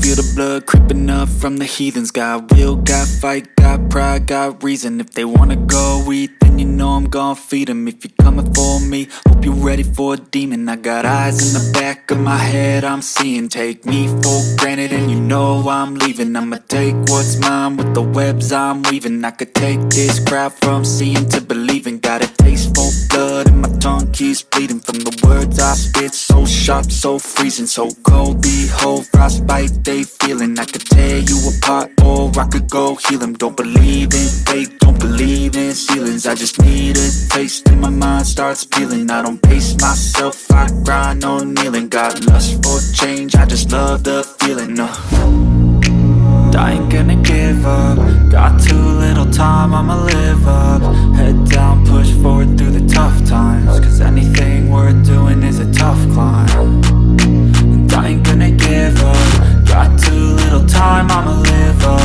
feel the blood creeping up from the heathens. Got will, got fight, got pride, got reason. If they wanna go eat, then you know I'm gon' feed them. If you're coming for me, hope you're ready for a demon. I got eyes in the back of my head, I'm seeing. Take me for granted and you know I'm leaving. I'ma take what's mine with the webs I'm weaving. I could take this crowd from seeing to believing. Got a taste for blood and my tongue keeps bleeding from the words I spit. So sharp, so freezing, so cold. Behold, frostbite they feeling. I could tear you apart or I could go heal them. Don't believe in fate, don't believe in ceilings. I just need a taste and my mind starts peeling. I don't pace myself, I grind on kneeling. Got lust for change, I just love the feeling. I ain't gonna give up. Got too little time, I'ma live up. Head down, push forward through the tough times. Cause anything worth doing is a tough climb. And I ain't gonna give up. Got too little time, I'ma live up.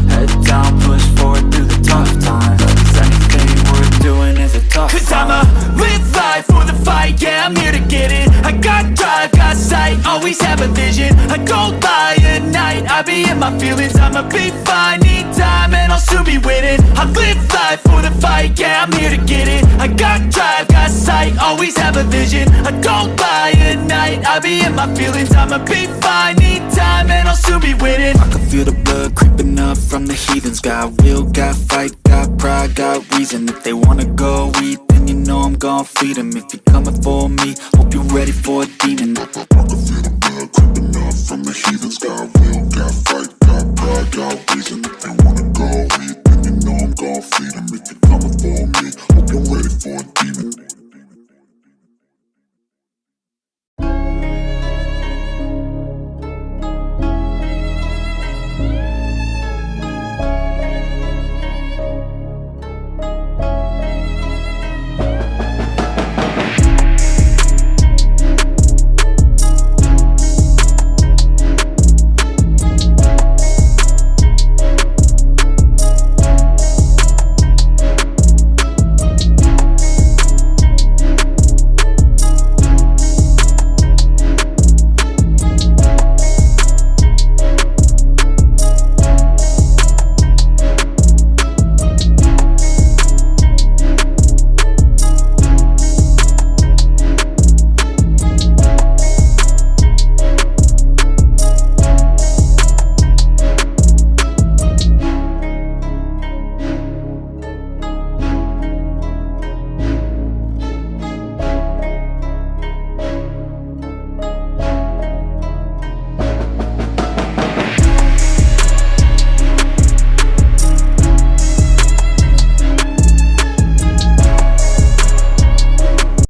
Head down, push forward through the tough times. Cause anything worth doing is a tough climb. Cause I'ma live life for the fight, yeah, I'm here to get it. I got drive, got sight, always have a vision. I don't lie at night, I be in my feelings. I'ma be fine, need time and I'll soon be winning. I live life for the fight, yeah, I'm here to get it. I got drive, got sight, always have a vision. I don't lie at night, I be in my feelings. I'ma be fine, need time and I'll soon be winning. I can feel the blood creeping up from the heathens. Got will, got fight, got pride, got reason. If they wanna go eat, then you know I'm gon' feed them. If you're coming for me, hope you're ready for a demon. I can feel the blood creeping up from the heathens. Got will, got fight, got pride, got reason. If they wanna go eat,